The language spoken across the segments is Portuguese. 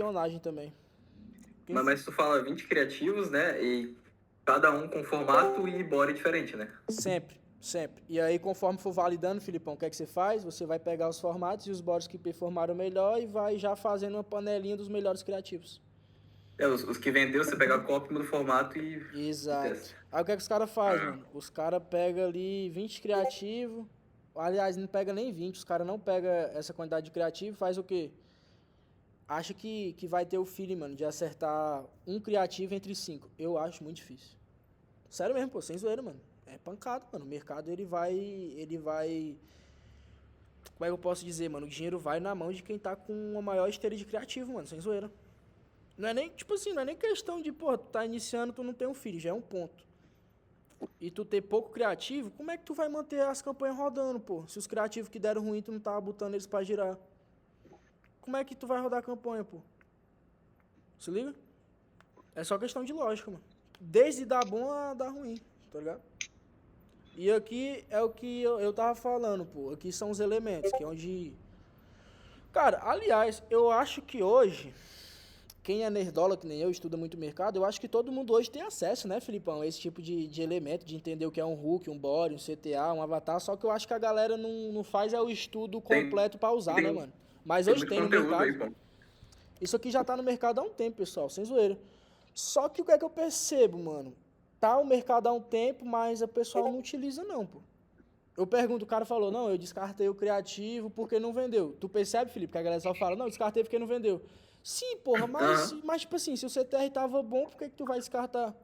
espionagem também. Mas tu fala 20 criativos, né? E cada um com formato e body diferente, né? Sempre, sempre. E aí, conforme for validando, Filipão, o que é que você faz? Você vai pegar os formatos e os bots que performaram melhor e vai já fazendo uma panelinha dos melhores criativos. Os que vendeu, você pega a cópia do formato e testa. Exato. Aí o que é que os caras fazem, mano? Os caras pegam ali 20 criativos. Aliás, não pega nem 20, os caras não pegam essa quantidade de criativo, faz o quê? Acha que vai ter o feeling, mano, de acertar um criativo entre 5. Eu acho muito difícil. Sério mesmo, pô, sem zoeira, mano. É pancada, mano. O mercado, ele vai. Como é que eu posso dizer, mano? O dinheiro vai na mão de quem tá com uma maior esteira de criativo, mano, sem zoeira. Não é nem, tipo assim, não é nem questão de, pô, tu tá iniciando, tu não tem um feeling, já é um ponto. E tu ter pouco criativo, como é que tu vai manter as campanhas rodando, pô? Se os criativos que deram ruim, tu não tá botando eles pra girar. Como é que tu vai rodar a campanha, pô? Se liga? É só questão de lógica, mano. Desde dar bom a dar ruim, tá ligado? E aqui é o que eu tava falando, pô. Aqui são os elementos, que é onde... Cara, aliás, eu acho que hoje, quem é nerdola, que nem eu, estuda muito mercado, eu acho que todo mundo hoje tem acesso, né, Filipão, a esse tipo de elemento, de entender o que é um hook, um body, um CTA, um avatar, só que eu acho que a galera não faz o estudo Tem, completo pra usar, né, tem, mano? Mas tem hoje muito tem no conteúdo mercado. aí, pô. Isso aqui já tá no mercado há um tempo, pessoal, sem zoeira. Só que o que é que eu percebo, mano? Tá o mercado há um tempo, mas o pessoal não utiliza não, pô. Eu pergunto, o cara falou, não, eu descartei o criativo porque não vendeu. Tu percebe, Felipe, que a galera só fala, não, eu descartei porque não vendeu. Sim, porra, mas, Aham. mas tipo assim, se o CTR tava bom, por que que tu vai descartar?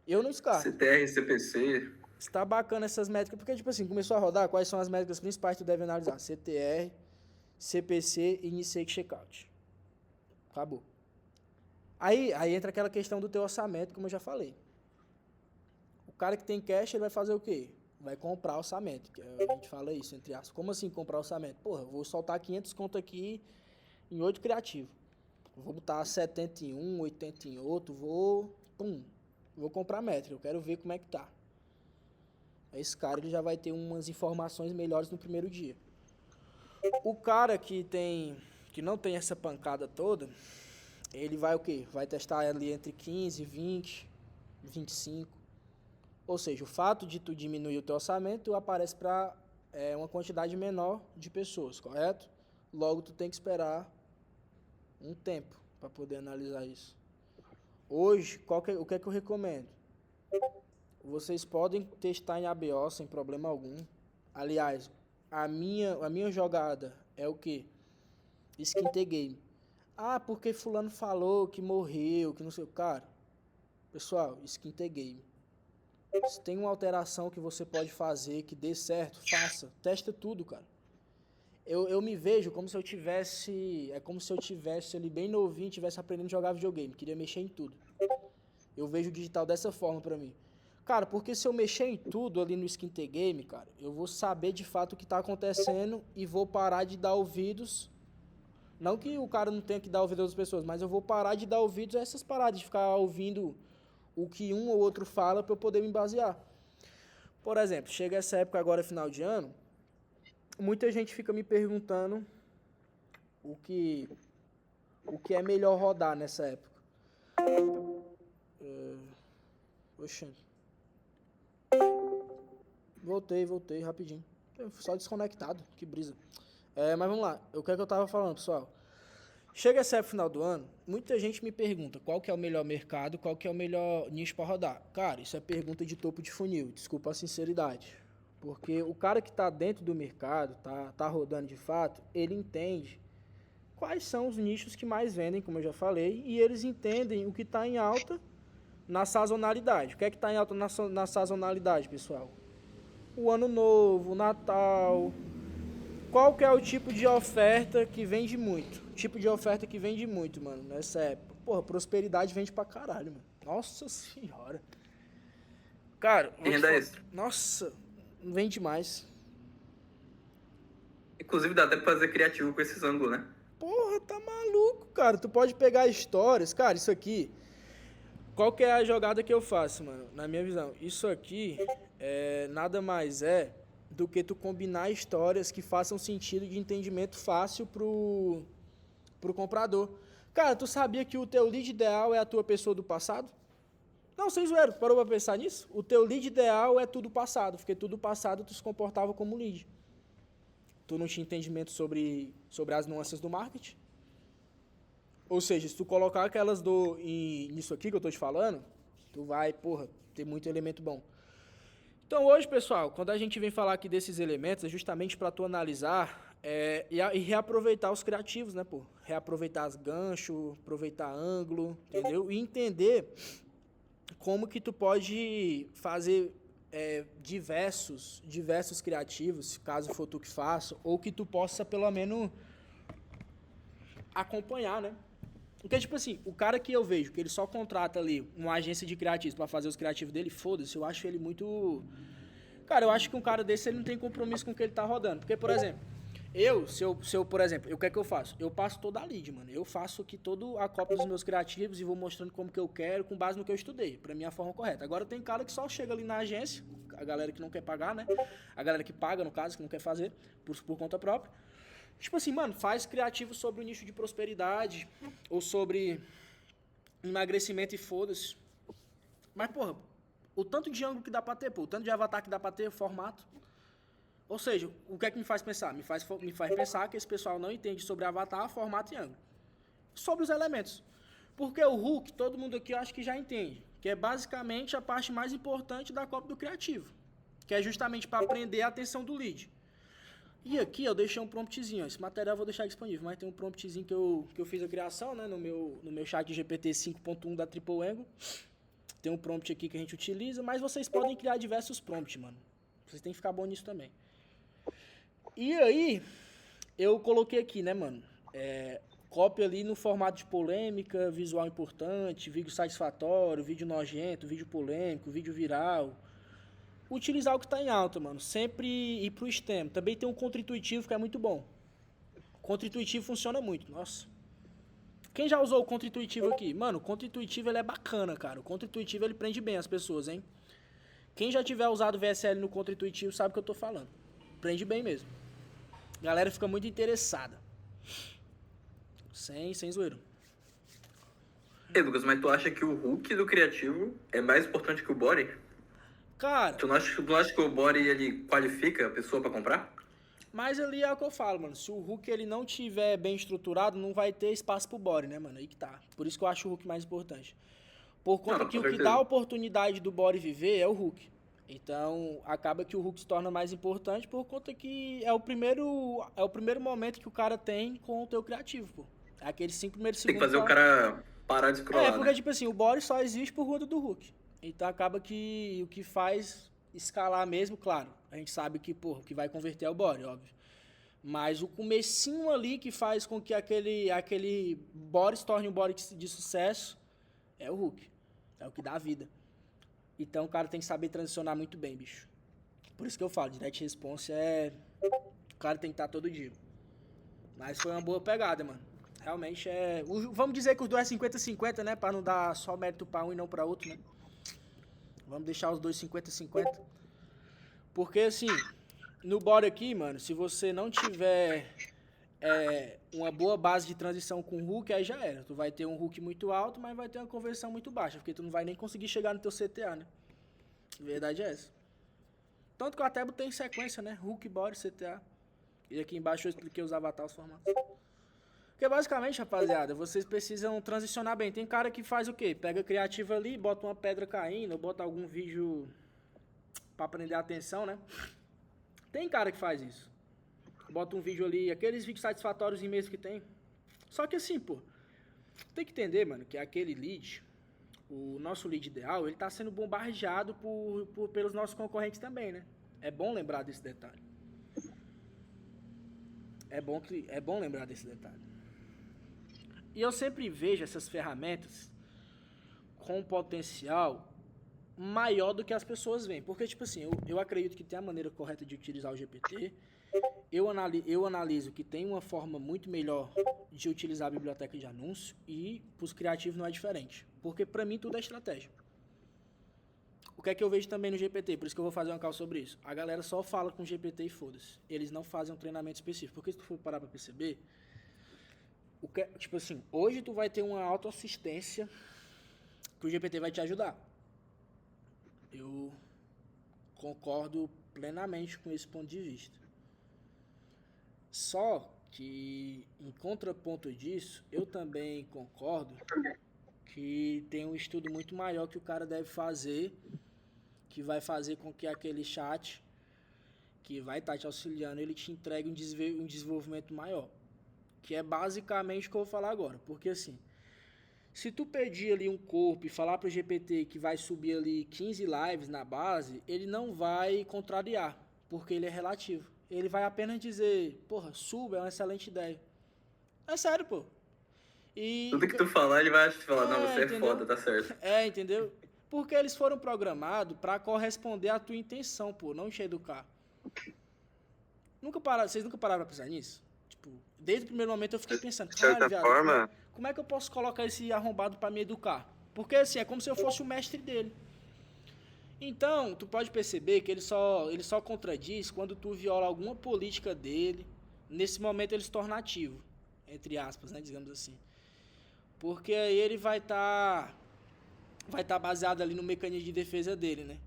Eu não descarto. CTR, CPC. Se tá bacana essas métricas, porque tipo assim, começou a rodar, quais são as métricas principais que tu deve analisar? CTR, CPC e Initiate Checkout. Acabou. Aí entra aquela questão do teu orçamento, como eu já falei. O cara que tem cash, ele vai fazer o quê? Vai comprar orçamento, que a gente fala isso, entre aspas. Como assim comprar orçamento? Porra, vou soltar 500 conto aqui em 8 criativo. Vou botar 70 em um, 80 em outro, vou comprar métrica, eu quero ver como é que tá. Esse cara ele já vai ter umas informações melhores no primeiro dia. O cara que não tem essa pancada toda, ele vai o quê? Vai testar ali entre 15, 20, 25. Ou seja, o fato de tu diminuir o teu orçamento, tu aparece para uma quantidade menor de pessoas, correto? Logo, tu tem que esperar um tempo para poder analisar isso. Hoje, o que é que eu recomendo? Vocês podem testar em ABO sem problema algum. Aliás, a minha jogada é o que? Skin the game. Ah, porque fulano falou que morreu, que não sei o cara. Pessoal, skin the game. Se tem uma alteração que você pode fazer que dê certo, faça. Testa tudo, cara. Eu me vejo como se eu tivesse. É como se eu tivesse ali bem novinho, tivesse aprendendo a jogar videogame. Queria mexer em tudo. Eu vejo o digital dessa forma pra mim. Cara, porque se eu mexer em tudo ali no Skin The Game, cara, eu vou saber de fato o que tá acontecendo e vou parar de dar ouvidos. Não que o cara não tenha que dar ouvidos às pessoas, mas eu vou parar de dar ouvidos a essas paradas, de ficar ouvindo o que um ou outro fala pra eu poder me basear. Por exemplo, chega essa época agora, final de ano, muita gente fica me perguntando o que, o que é melhor rodar nessa época. Oxente. Voltei rapidinho. Só desconectado, que brisa. Mas vamos lá, o que é que eu tava falando, pessoal? Chega essa época final do ano, muita gente me pergunta qual que é o melhor mercado, qual que é o melhor nicho para rodar. Cara, isso é pergunta de topo de funil, desculpa a sinceridade. Porque o cara que está dentro do mercado, tá rodando de fato, ele entende quais são os nichos que mais vendem, como eu já falei, e eles entendem o que está em alta na sazonalidade. O que é que está em alta na sazonalidade, pessoal? O ano novo, o Natal. Qual que é o tipo de oferta que vende muito? O tipo de oferta que vende muito, mano, nessa época. Porra, prosperidade vende pra caralho, mano. Nossa senhora. Cara, E vou te renda falar. extra. Nossa, vende mais. Inclusive, dá até pra fazer criativo com esses ângulos, né? Porra, tá maluco, cara. Tu pode pegar histórias. Cara, isso aqui. Qual que é a jogada que eu faço, mano? Na minha visão. Isso aqui nada mais é do que tu combinar histórias que façam sentido de entendimento fácil pro comprador. Cara, tu sabia que o teu lead ideal é a tua pessoa do passado? Não, sem zoeiro, parou pra pensar nisso? O teu lead ideal é tu do passado, porque tu do passado tu se comportava como lead. Tu não tinha entendimento sobre as nuances do marketing. Ou seja, se tu colocar aquelas nisso aqui que eu tô te falando, tu vai, porra, ter muito elemento bom. Então hoje, pessoal, quando a gente vem falar aqui desses elementos, é justamente para tu analisar e reaproveitar os criativos, né, pô? Reaproveitar as ganchos, aproveitar ângulo, entendeu? E entender como que tu pode fazer diversos criativos, caso for tu que faça, ou que tu possa, pelo menos, acompanhar, né? Porque, tipo assim, o cara que eu vejo, que ele só contrata ali uma agência de criativos pra fazer os criativos dele, foda-se, eu acho ele muito... Cara, eu acho que um cara desse, ele não tem compromisso com o que ele tá rodando. Porque, por exemplo, se eu por exemplo, o que é que eu faço? Eu passo toda a lead, mano. Eu faço aqui toda a cópia dos meus criativos e vou mostrando como que eu quero, com base no que eu estudei, pra mim é a forma correta. Agora tem cara que só chega ali na agência, a galera que não quer pagar, né? A galera que paga, no caso, que não quer fazer, por conta própria. Tipo assim, mano, faz criativo sobre o nicho de prosperidade ou sobre emagrecimento e foda-se. Mas, porra, o tanto de ângulo que dá pra ter, pô, o tanto de avatar que dá pra ter, o formato. Ou seja, o que é que me faz pensar? Me faz pensar que esse pessoal não entende sobre avatar, formato e ângulo. Sobre os elementos. Porque o hook, todo mundo aqui eu acho que já entende, que é basicamente a parte mais importante da cópia do criativo, que é justamente para prender a atenção do lead. E aqui eu deixei um promptzinho, esse material eu vou deixar disponível, mas tem um promptzinho que eu fiz a criação, né, no meu chat GPT 5.1 da Triple Angle. Tem um prompt aqui que a gente utiliza, mas vocês podem criar diversos prompts, mano. Vocês têm que ficar bom nisso também. E aí, eu coloquei aqui, né, mano, cópia ali no formato de polêmica, visual importante, vídeo satisfatório, vídeo nojento, vídeo polêmico, vídeo viral. Utilizar o que está em alta, mano. Sempre ir pro STEM. Também tem um contra-intuitivo que é muito bom. Contra-intuitivo funciona muito, nossa. Quem já usou o contra-intuitivo aqui? Mano, o contra-intuitivo ele é bacana, cara. O contra-intuitivo ele prende bem as pessoas, hein? Quem já tiver usado VSL no contra-intuitivo sabe o que eu tô falando. Prende bem mesmo. A galera fica muito interessada. Sem zoeiro. Ei, Lucas, mas tu acha que o hook do criativo é mais importante que o body? Cara, Tu não acha que o body ele qualifica a pessoa pra comprar? mas ali é o que eu falo, mano. Se o hook ele não tiver bem estruturado, não vai ter espaço pro body, né, mano? Aí que tá. Por isso que eu acho o hook mais importante. Por conta Não, que com o que certeza. dá a oportunidade do body viver é o hook. Então, acaba que o hook se torna mais importante por conta que é o primeiro momento que o cara tem com o teu criativo, pô. É aqueles 5 primeiros Tem que segundos. fazer o cara parar de scrollar, Porque, né? tipo assim, o body só existe por conta do hook. Então, acaba que o que faz escalar mesmo, claro, a gente sabe que, pô, o que vai converter é o body, óbvio. Mas o comecinho ali que faz com que aquele body se torne um body de sucesso é o hook. É o que dá a vida. Então o cara tem que saber transicionar muito bem, bicho. Por isso que eu falo, direct response o cara tem que estar todo dia. Mas foi uma boa pegada, mano. Realmente vamos dizer que os dois é 50-50, né? Pra não dar só mérito pra um e não pra outro, né? Vamos deixar os dois 50-50. Porque assim, no body aqui, mano, se você não tiver uma boa base de transição com hook, aí já era. Tu vai ter um hook muito alto, mas vai ter uma conversão muito baixa, porque tu não vai nem conseguir chegar no teu CTA, né? A verdade é essa. Tanto que eu até botei em sequência, né? Hook, body, CTA. E aqui embaixo eu expliquei os avatares, os formatos. Porque basicamente, rapaziada, vocês precisam transicionar bem. Tem cara que faz o quê? Pega criativo ali, bota uma pedra caindo, ou bota algum vídeo pra prender a atenção, né? Tem cara que faz isso. Bota um vídeo ali, aqueles vídeos satisfatórios mesmo que tem. Só que assim, pô, tem que entender, mano, que aquele lead, o nosso lead ideal, ele tá sendo bombardeado pelos nossos concorrentes também, né? É bom lembrar desse detalhe. É bom lembrar desse detalhe. E eu sempre vejo essas ferramentas com potencial maior do que as pessoas veem. Porque, tipo assim, eu acredito que tem a maneira correta de utilizar o GPT. Eu analiso que tem uma forma muito melhor de utilizar a biblioteca de anúncio e para os criativos não é diferente. Porque para mim tudo é estratégia. O que é que eu vejo também no GPT? Por isso que eu vou fazer uma call sobre isso. A galera só fala com o GPT e foda-se. Eles não fazem um treinamento específico. Porque se tu for parar para perceber, Tipo assim, hoje tu vai ter uma autoassistência que o GPT vai te ajudar. Eu concordo plenamente com esse ponto de vista. Só que, em contraponto disso, eu também concordo que tem um estudo muito maior que o cara deve fazer, que vai fazer com que aquele chat que vai estar te auxiliando, ele te entregue um desenvolvimento maior. Que é basicamente o que eu vou falar agora. Porque assim, se tu pedir ali um corpo e falar pro GPT que vai subir ali 15 lives na base, ele não vai contrariar, porque ele é relativo. Ele vai apenas dizer, porra, suba, é uma excelente ideia. É sério, pô. E Tudo que tu falar, ele vai falar, não, você é entendeu? foda, tá certo. Entendeu? Porque eles foram programados para corresponder à tua intenção, pô, não te educar. Vocês nunca pararam pra pensar nisso? Tipo, desde o primeiro momento eu fiquei pensando, De certa forma, como é que eu posso colocar esse arrombado para me educar? Porque assim, é como se eu fosse o mestre dele. Então, tu pode perceber que ele só contradiz quando tu viola alguma política dele. Nesse momento ele se torna ativo, entre aspas, né, digamos assim. Porque aí ele vai tá baseado ali no mecanismo de defesa dele, né?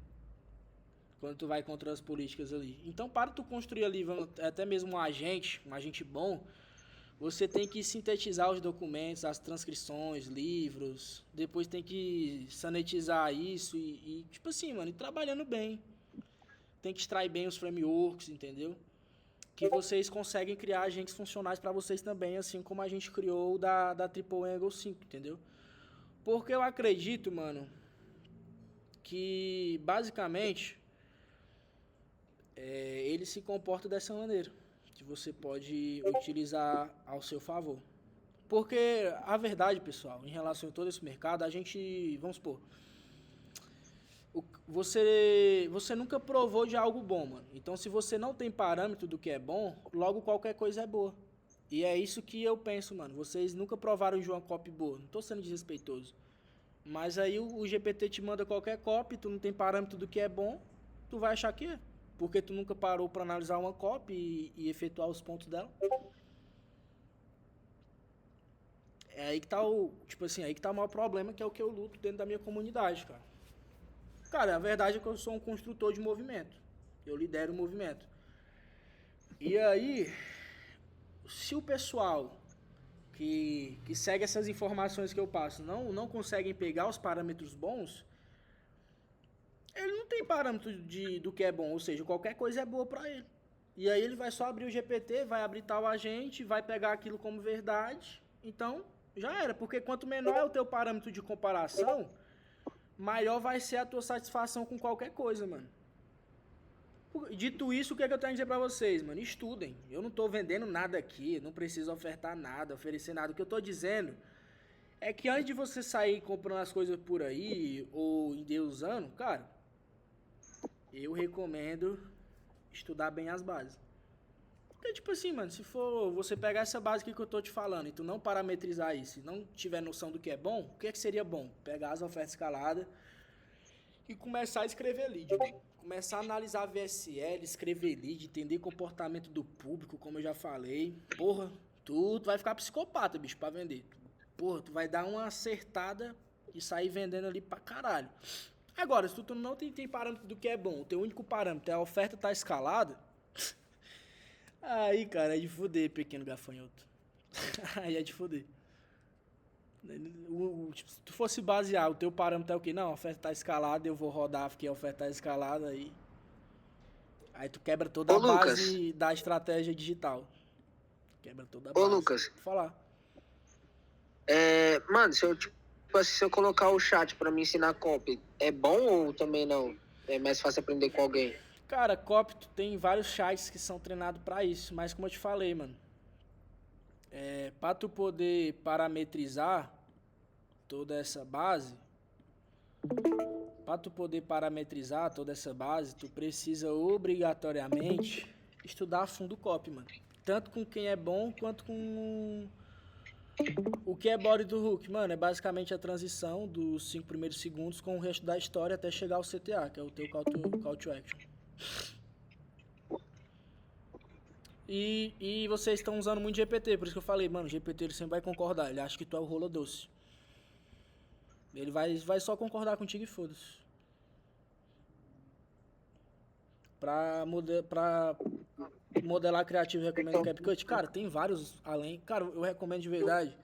Quando tu vai contra as políticas ali. Então, para tu construir ali até mesmo um agente bom, você tem que sintetizar os documentos, as transcrições, livros, depois tem que sanitizar isso tipo assim, mano, e trabalhando bem. Tem que extrair bem os frameworks, entendeu? Que vocês conseguem criar agentes funcionais para vocês também, assim como a gente criou o da Triple Angle 5, entendeu? Porque eu acredito, mano, que basicamente ele se comporta dessa maneira, que você pode utilizar ao seu favor. Porque a verdade, pessoal, em relação a todo esse mercado, a gente, vamos supor, você nunca provou de algo bom, mano. Então, se você não tem parâmetro do que é bom, logo qualquer coisa é boa. E é isso que eu penso, mano. Vocês nunca provaram de uma copy boa. Não tô sendo desrespeitoso. Mas aí o GPT te manda qualquer copy, tu não tem parâmetro do que é bom, tu vai achar que é. Porque tu nunca parou para analisar uma copy e efetuar os pontos dela. É aí que tá aí que tá o maior problema, que é o que eu luto dentro da minha comunidade, cara. Cara, a verdade é que eu sou um construtor de movimento. Eu lidero o movimento. E aí, se o pessoal que segue essas informações que eu passo não conseguem pegar os parâmetros bons, ele não tem parâmetro do que é bom, ou seja, qualquer coisa é boa para ele. E aí ele vai só abrir o GPT, vai abrir tal agente, vai pegar aquilo como verdade. Então, já era, porque quanto menor é o teu parâmetro de comparação, maior vai ser a tua satisfação com qualquer coisa, mano. Dito isso, o que é que eu tenho a dizer pra vocês, mano? Estudem. Eu não tô vendendo nada aqui, não preciso ofertar nada, oferecer nada. O que eu tô dizendo é que antes de você sair comprando as coisas por aí ou endeusando, cara, eu recomendo estudar bem as bases. Porque, tipo assim, mano, se for você pegar essa base que eu tô te falando e tu não parametrizar isso e não tiver noção do que é bom, o que é que seria bom? Pegar as ofertas escaladas e começar a escrever lead, mano. Começar a analisar a VSL, escrever lead, entender comportamento do público, como eu já falei. Porra, tu vai ficar psicopata, bicho, pra vender. Porra, tu vai dar uma acertada e sair vendendo ali pra caralho. Agora, se tu não tem parâmetro do que é bom, o teu único parâmetro é a oferta tá escalada, aí, cara, é de fuder, pequeno gafanhoto. Aí é de fuder. Tipo, se tu fosse basear, o teu parâmetro é o quê? Não, a oferta tá escalada, eu vou rodar porque a oferta tá escalada aí. Aí tu quebra toda a base da estratégia digital. Quebra toda a base. Ô, Lucas. Vou falar. Mano, se eu colocar o chat pra me ensinar copy, é bom ou também não? É mais fácil aprender com alguém? Cara, copy, tu tem vários chats que são treinados pra isso, mas como eu te falei, mano, pra tu poder parametrizar toda essa base, tu precisa obrigatoriamente estudar a fundo o copy, mano. Tanto com quem é bom, quanto com o que é body do hook. Mano, é basicamente a transição dos 5 primeiros segundos com o resto da história até chegar ao CTA, que é o teu call to action. E vocês estão usando muito GPT, por isso que eu falei, mano, GPT ele sempre vai concordar, ele acha que tu é o rola doce. Ele vai só concordar contigo e foda-se. Pra modelar criativo, eu recomendo o CapCut. Cara, tem vários além. Cara, eu recomendo de verdade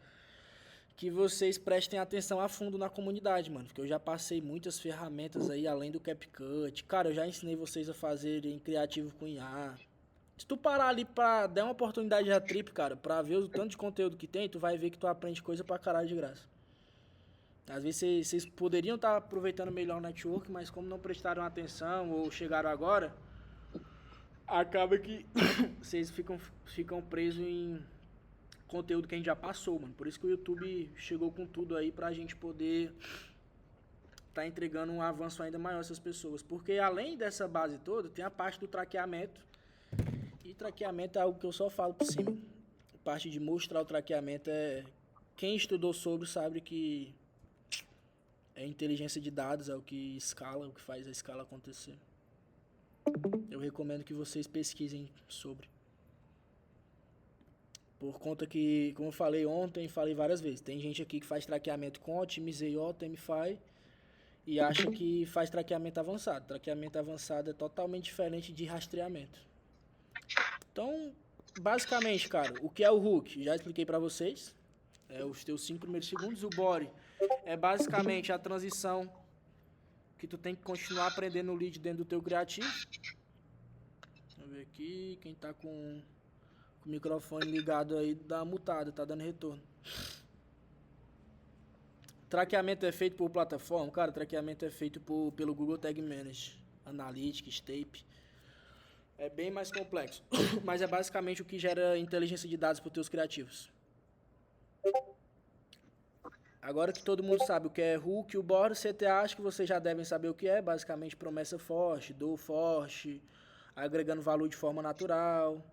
que vocês prestem atenção a fundo na comunidade, mano. Porque eu já passei muitas ferramentas aí além do CapCut. Cara, eu já ensinei vocês a fazerem criativo com IA. Se tu parar ali pra dar uma oportunidade a trip, cara, pra ver o tanto de conteúdo que tem, tu vai ver que tu aprende coisa pra caralho de graça. Às vezes vocês poderiam estar aproveitando melhor o network, mas como não prestaram atenção ou chegaram agora, acaba que vocês ficam presos em conteúdo que a gente já passou, mano. Por isso que o YouTube chegou com tudo aí pra gente poder tá entregando um avanço ainda maior a essas pessoas. Porque além dessa base toda, tem a parte do traqueamento. E traqueamento é algo que eu só falo por cima. A parte de mostrar o traqueamento é... Quem estudou sobre sabe que é inteligência de dados, é o que escala, o que faz a escala acontecer. Eu recomendo que vocês pesquisem sobre. Por conta que, como eu falei ontem, falei várias vezes, tem gente aqui que faz traqueamento com Otimizei, Temify e acha que faz traqueamento avançado. Traqueamento avançado é totalmente diferente de rastreamento. Então, basicamente, cara, o que é o hook? Já expliquei pra vocês. É os teus 5 primeiros segundos. O body é basicamente a transição que tu tem que continuar aprendendo o lead dentro do teu criativo. Vamos ver aqui, quem tá com o microfone ligado aí dá uma mutada, tá dando retorno. Traqueamento é feito por plataforma? Cara, traqueamento é feito pelo Google Tag Manager, Analytics, Tape. É bem mais complexo, mas é basicamente o que gera inteligência de dados para os teus criativos. Agora que todo mundo sabe o que é hook, o body, CTA, acho que vocês já devem saber o que é. Basicamente promessa forte, dor forte, agregando valor de forma natural.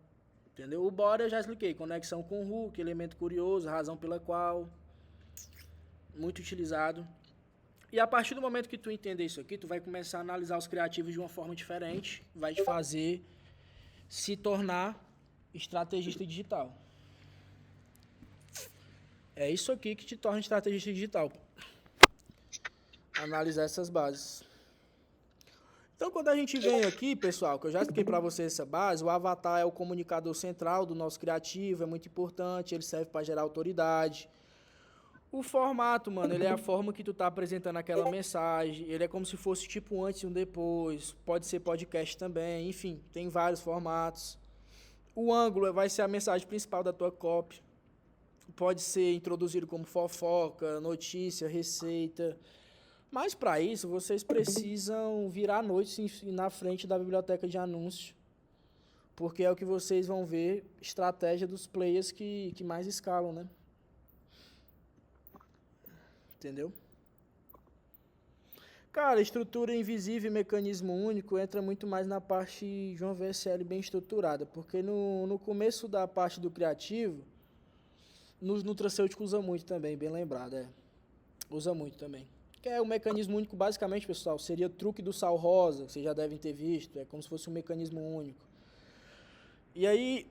Entendeu? O body eu já expliquei, conexão com o hook, elemento curioso, razão pela qual. Muito utilizado. E a partir do momento que tu entender isso aqui, tu vai começar a analisar os criativos de uma forma diferente, vai te fazer se tornar estrategista digital. É isso aqui que te torna estrategista digital. Analisar essas bases. Então, quando a gente vem aqui, pessoal, que eu já expliquei para vocês essa base, o avatar é o comunicador central do nosso criativo, é muito importante, ele serve para gerar autoridade. O formato, mano, ele é a forma que tu tá apresentando aquela mensagem, ele é como se fosse tipo um antes e um depois, pode ser podcast também, enfim, tem vários formatos. O ângulo vai ser a mensagem principal da tua copy, pode ser introduzido como fofoca, notícia, receita, mas para isso vocês precisam virar a noite na frente da biblioteca de anúncios, porque é o que vocês vão ver, estratégia dos players que mais escalam, né? Entendeu? Cara, estrutura invisível e mecanismo único entra muito mais na parte de uma VSL bem estruturada, porque no começo da parte do criativo, nos nutracêuticos usa muito também, bem lembrado, usa muito também. Que é o mecanismo único, basicamente, pessoal, seria o truque do sal rosa, que vocês já devem ter visto, é como se fosse um mecanismo único. E aí,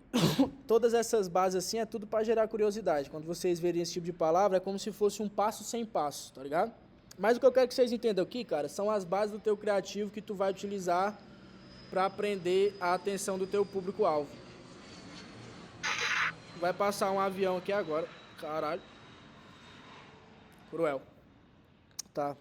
todas essas bases assim é tudo para gerar curiosidade. Quando vocês verem esse tipo de palavra, é como se fosse um passo sem passo, tá ligado? Mas o que eu quero que vocês entendam aqui, cara, são as bases do teu criativo que tu vai utilizar para aprender a atenção do teu público-alvo. Vai passar um avião aqui agora. Caralho. Cruel. Tá.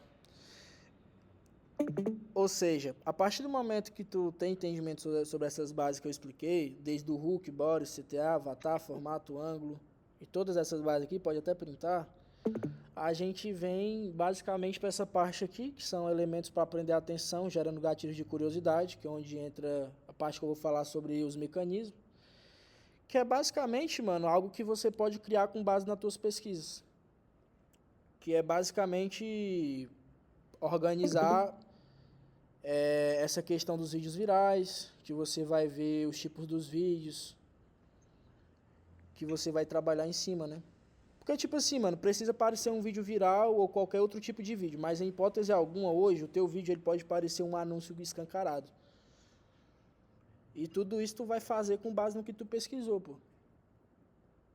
Ou seja, a partir do momento que tu tem entendimento sobre essas bases que eu expliquei, desde o hook, body, CTA, avatar, formato, ângulo, e todas essas bases aqui, pode até printar, a gente vem basicamente para essa parte aqui, que são elementos para aprender a atenção, gerando gatilhos de curiosidade, que é onde entra a parte que eu vou falar sobre os mecanismos, que é basicamente, mano, algo que você pode criar com base nas tuas pesquisas, que é basicamente organizar essa questão dos vídeos virais, que você vai ver os tipos dos vídeos, que você vai trabalhar em cima, né? Porque, tipo assim, mano, precisa parecer um vídeo viral ou qualquer outro tipo de vídeo, mas em hipótese alguma hoje, o teu vídeo ele pode parecer um anúncio escancarado. E tudo isso tu vai fazer com base no que tu pesquisou, pô.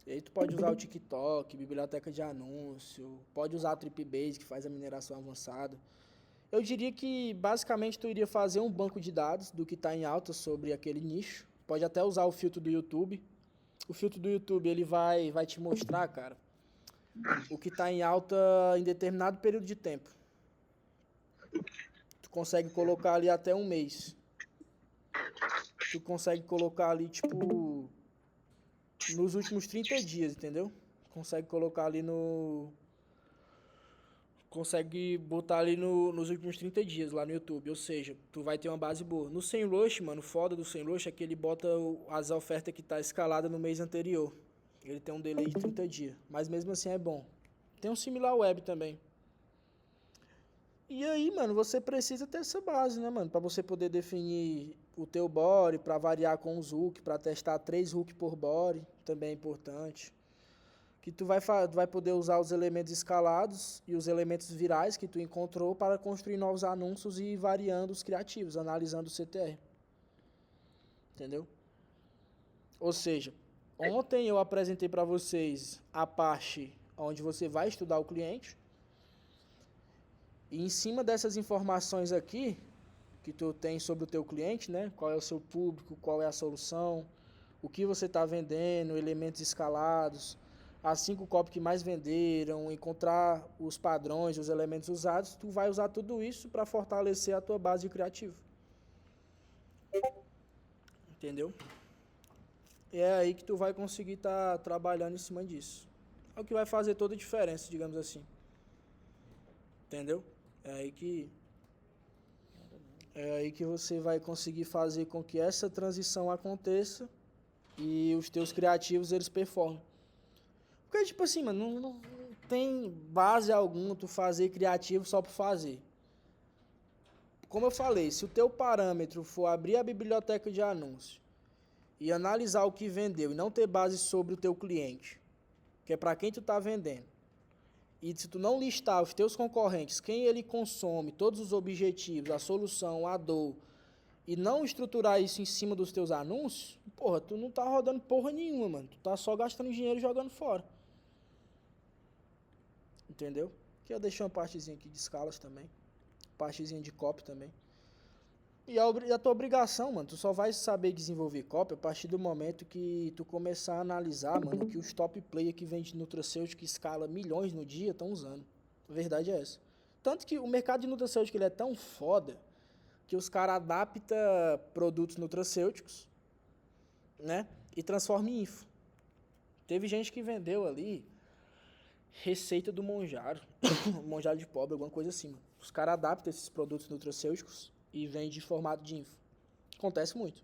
E aí tu pode usar o TikTok, biblioteca de anúncio, pode usar a Tripbase, que faz a mineração avançada. Eu diria que, basicamente, tu iria fazer um banco de dados do que está em alta sobre aquele nicho. Pode até usar o filtro do YouTube. O filtro do YouTube, ele vai te mostrar, cara, o que está em alta em determinado período de tempo. Tu consegue colocar ali até um mês. Tu consegue colocar ali, tipo, nos últimos 30 dias, entendeu? Consegue colocar ali no... Consegue botar ali nos últimos 30 dias lá no YouTube. Ou seja, tu vai ter uma base boa. No SEMrush, mano, o foda do SEMrush é que ele bota as ofertas que tá escalada no mês anterior. Ele tem um delay de 30 dias. Mas mesmo assim é bom. Tem um similar web também. E aí, mano, você precisa ter essa base, né, mano? Pra você poder definir o teu body, pra variar com os hooks, pra testar 3 hooks por body, também é importante. Que tu vai poder usar os elementos escalados e os elementos virais que tu encontrou para construir novos anúncios e ir variando os criativos, analisando o CTR. Entendeu? Ou seja, ontem eu apresentei para vocês a parte onde você vai estudar o cliente. E em cima dessas informações aqui, que tu tem sobre o teu cliente, né? Qual é o seu público, qual é a solução, o que você está vendendo, elementos escalados, as 5 copies que mais venderam, encontrar os padrões, os elementos usados, tu vai usar tudo isso para fortalecer a tua base de criativo. Entendeu? E é aí que tu vai conseguir estar trabalhando em cima disso. É o que vai fazer toda a diferença, digamos assim. Entendeu? É aí que você vai conseguir fazer com que essa transição aconteça e os teus criativos eles performem. Porque, tipo assim, mano, não tem base alguma tu fazer criativo só por fazer. Como eu falei, se o teu parâmetro for abrir a biblioteca de anúncios e analisar o que vendeu e não ter base sobre o teu cliente, que é para quem tu tá vendendo, e se tu não listar os teus concorrentes, quem ele consome, todos os objetivos, a solução, a dor, e não estruturar isso em cima dos teus anúncios, porra, tu não tá rodando porra nenhuma, mano. Tu tá só gastando dinheiro e jogando fora. Entendeu? Aqui eu deixei uma partezinha aqui de escalas também. Partezinha de copy também. E a tua obrigação, mano, tu só vai saber desenvolver copy a partir do momento que tu começar a analisar, mano, o que os top player que vende nutracêutico que escala milhões no dia estão usando. A verdade é essa. Tanto que o mercado de nutracêutico ele é tão foda que os caras adaptam produtos nutracêuticos, né, e transformam em info. Teve gente que vendeu ali receita do Monjaro, Monjaro de pobre, alguma coisa assim, mano. Os caras adaptam esses produtos nutracêuticos e vendem em formato de info. Acontece muito.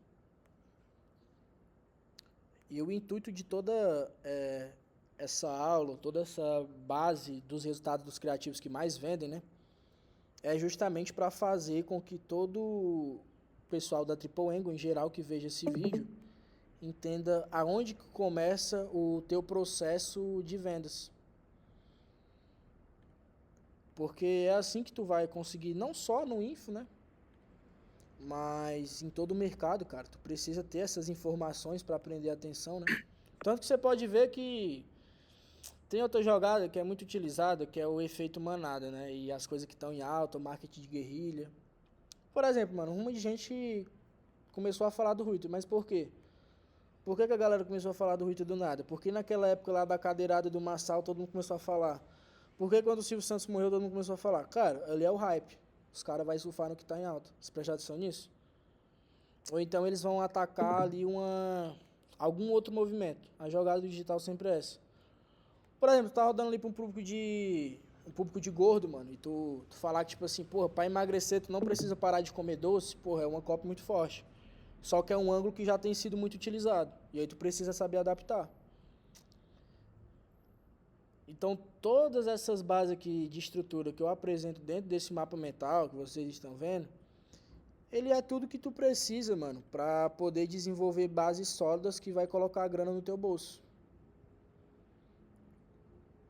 E o intuito de toda essa aula, toda essa base dos resultados dos criativos que mais vendem, né, é justamente para fazer com que todo o pessoal da Triple Angle, em geral, que veja esse vídeo, entenda aonde que começa o teu processo de vendas. Porque é assim que tu vai conseguir, não só no info, né, mas em todo o mercado, cara. Tu precisa ter essas informações para prender a atenção, né. Tanto que você pode ver que tem outra jogada que é muito utilizada, que é o efeito manada, né? E as coisas que estão em alta, o marketing de guerrilha. Por exemplo, mano, uma de gente começou a falar do Rui, mas por quê? Por que a galera começou a falar do Rui do nada? Porque naquela época lá da cadeirada do Massal, todo mundo começou a falar. Por que quando o Silvio Santos morreu, todo mundo começou a falar? Cara, ali é o hype. Os caras vão surfar no que tá em alta. Você prestar atenção nisso? Ou então eles vão atacar ali algum outro movimento. A jogada do digital sempre é essa. Por exemplo, tu tá rodando ali pra um público de gordo, mano, e tu falar que, tipo assim, porra, pra emagrecer tu não precisa parar de comer doce, porra, é uma copy muito forte. Só que é um ângulo que já tem sido muito utilizado. E aí tu precisa saber adaptar. Então, todas essas bases aqui de estrutura que eu apresento dentro desse mapa mental que vocês estão vendo, ele é tudo que tu precisa, mano, pra poder desenvolver bases sólidas que vai colocar a grana no teu bolso.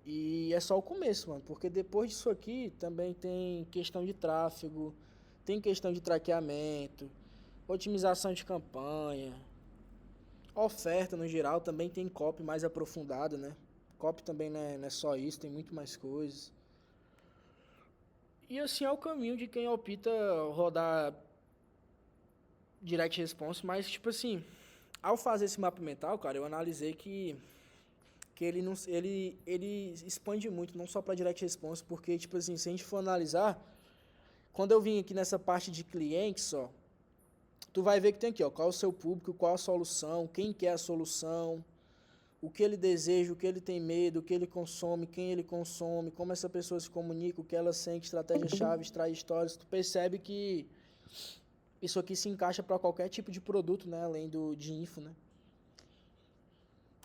E é só o começo, mano, porque depois disso aqui também tem questão de tráfego, tem questão de traqueamento, otimização de campanha, oferta no geral, também tem copy mais aprofundada, né? Copy também não é só isso, tem muito mais coisas. E assim é o caminho de quem opta rodar direct response, mas tipo assim, ao fazer esse mapa mental, cara, eu analisei que ele não ele expande muito, não só para direct response, porque tipo assim, se a gente for analisar, quando eu vim aqui nessa parte de clientes, ó, tu vai ver que tem aqui, ó, qual é o seu público, qual a solução, quem quer a solução, o que ele deseja, o que ele tem medo, o que ele consome, quem ele consome, como essa pessoa se comunica, o que ela sente, estratégia-chave, trajetórias. Tu percebe que isso aqui se encaixa para qualquer tipo de produto, né? Além de info, né?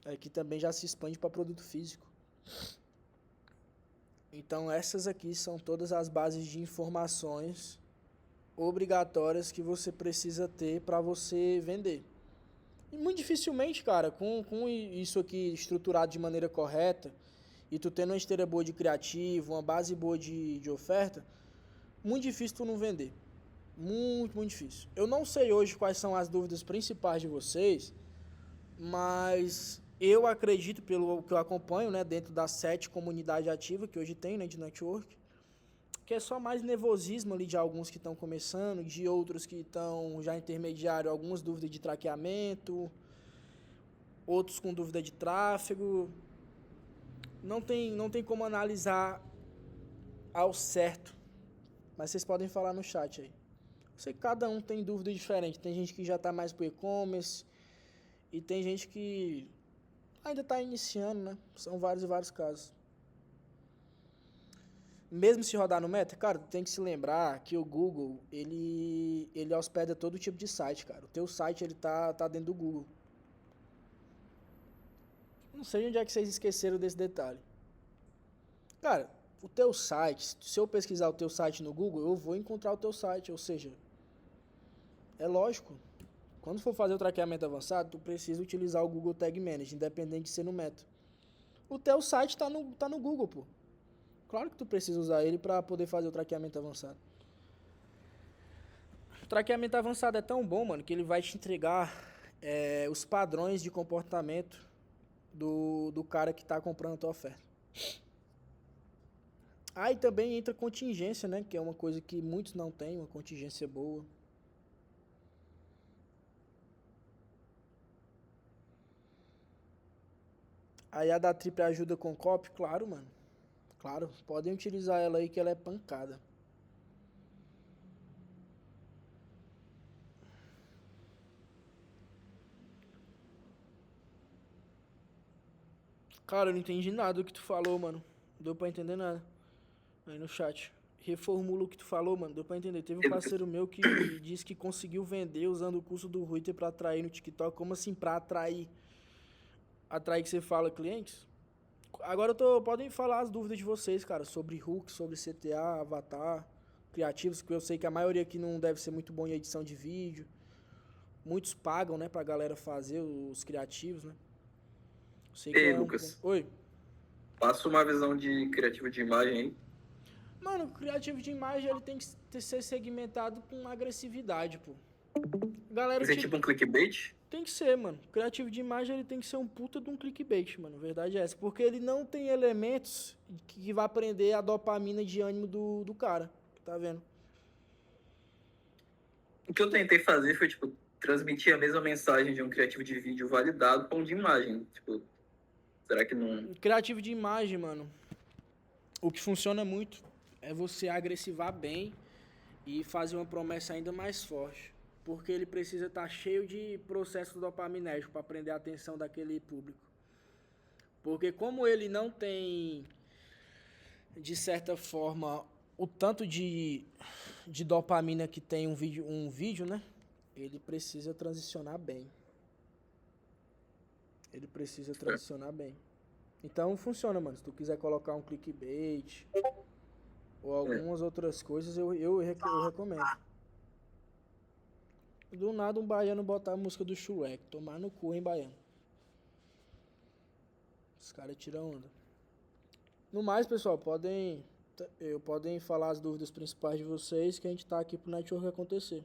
Aqui também já se expande para produto físico. Então essas aqui são todas as bases de informações obrigatórias que você precisa ter para você vender. E muito dificilmente, cara, com isso aqui estruturado de maneira correta, e tu tendo uma esteira boa de criativo, uma base boa de oferta, muito difícil tu não vender. Muito, muito difícil. Eu não sei hoje quais são as dúvidas principais de vocês, mas eu acredito, pelo que eu acompanho, né, dentro das 7 comunidades ativas que hoje tem, né, de network, que é só mais nervosismo ali de alguns que estão começando, de outros que estão já intermediário, algumas dúvidas de traqueamento, outros com dúvida de tráfego. Não tem como analisar ao certo, mas vocês podem falar no chat aí. Eu sei que cada um tem dúvida diferente. Tem gente que já está mais pro e-commerce e tem gente que ainda está iniciando, né? São vários e vários casos. Mesmo se rodar no Meta, cara, tem que se lembrar que o Google, ele hospeda todo tipo de site, cara. O teu site, ele tá dentro do Google. Não sei onde é que vocês esqueceram desse detalhe. Cara, o teu site, se eu pesquisar o teu site no Google, eu vou encontrar o teu site, ou seja, é lógico. Quando for fazer o traqueamento avançado, tu precisa utilizar o Google Tag Manager, independente de ser no Meta. O teu site tá no Google, pô. Claro que tu precisa usar ele para poder fazer o traqueamento avançado. O traqueamento avançado é tão bom, mano, que ele vai te entregar os padrões de comportamento do cara que tá comprando a tua oferta. Aí também entra contingência, né, que é uma coisa que muitos não têm, uma contingência boa. Aí a da Trip ajuda com copy, claro, mano. Claro, podem utilizar ela aí que ela é pancada. Cara, eu não entendi nada do que tu falou, mano. Não deu pra entender nada. Aí no chat. Reformula o que tu falou, mano. Deu pra entender. Teve um parceiro meu que disse que conseguiu vender usando o curso do Ruiter pra atrair no TikTok. Como assim pra atrair? Atrair que você fala clientes? Agora podem falar as dúvidas de vocês, cara, sobre hook, sobre CTA, avatar, criativos, porque eu sei que a maioria aqui não deve ser muito bom em edição de vídeo. Muitos pagam, né, pra galera fazer os criativos, né? Sei que Ei, é Lucas, Oi. passa uma visão de criativo de imagem aí. Mano, o criativo de imagem ele tem que ser segmentado com agressividade, pô. Galera, Isso é tipo um clickbait? tem que ser, mano. O criativo de imagem ele tem que ser um puta de um clickbait, mano. A verdade é essa. Porque ele não tem elementos que vai prender a dopamina de ânimo do cara. Tá vendo? O que eu tentei fazer foi, tipo, transmitir a mesma mensagem de um criativo de vídeo validado para um de imagem. Tipo, será que não... O criativo de imagem, mano, o que funciona muito é você agressivar bem e fazer uma promessa ainda mais forte. Porque ele precisa estar cheio de processo dopaminérgico para prender a atenção daquele público. Porque como ele não tem, de certa forma, o tanto de dopamina que tem um vídeo, né? Ele precisa transicionar bem. Ele precisa transicionar bem. Então funciona, mano. Se tu quiser colocar um clickbait ou algumas outras coisas, eu recomendo. Do nada um baiano botar a música do Shrek. Tomar no cu, hein, baiano. Os caras tiram onda. No mais, pessoal, podem falar as dúvidas principais de vocês, que a gente tá aqui pro network acontecer.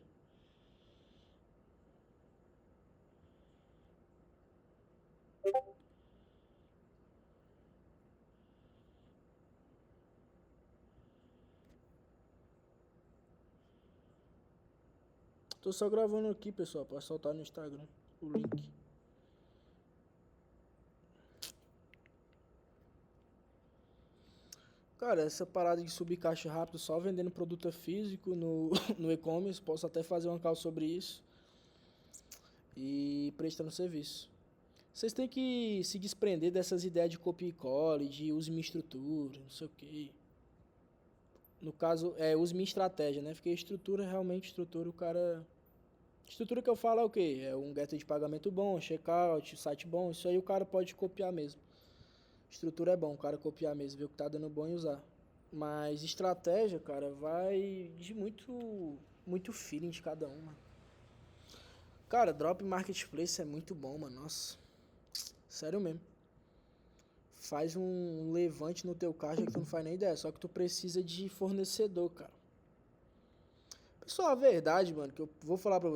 Tô só gravando aqui, pessoal, pra soltar no Instagram o link. Cara, essa parada de subir caixa rápido só vendendo produto físico no, no e-commerce, posso até fazer uma call sobre isso. E prestando serviço. Vocês têm que se desprender dessas ideias de copia e cola, de use minha estrutura, não sei o quê. No caso, use minha estratégia, né? Porque estrutura, realmente, estrutura, o cara... Estrutura que eu falo é o quê? É um gateway de pagamento bom, checkout, site bom, isso aí o cara pode copiar mesmo. Estrutura é bom, o cara copiar mesmo, ver o que tá dando bom e usar. Mas estratégia, cara, vai de muito feeling de cada um, mano. Cara, Drop Marketplace é muito bom, mano, nossa. Sério mesmo. Faz um levante no teu caixa que tu não faz nem ideia, só que tu precisa de fornecedor, cara. Pessoal, a verdade, mano, que eu vou falar pra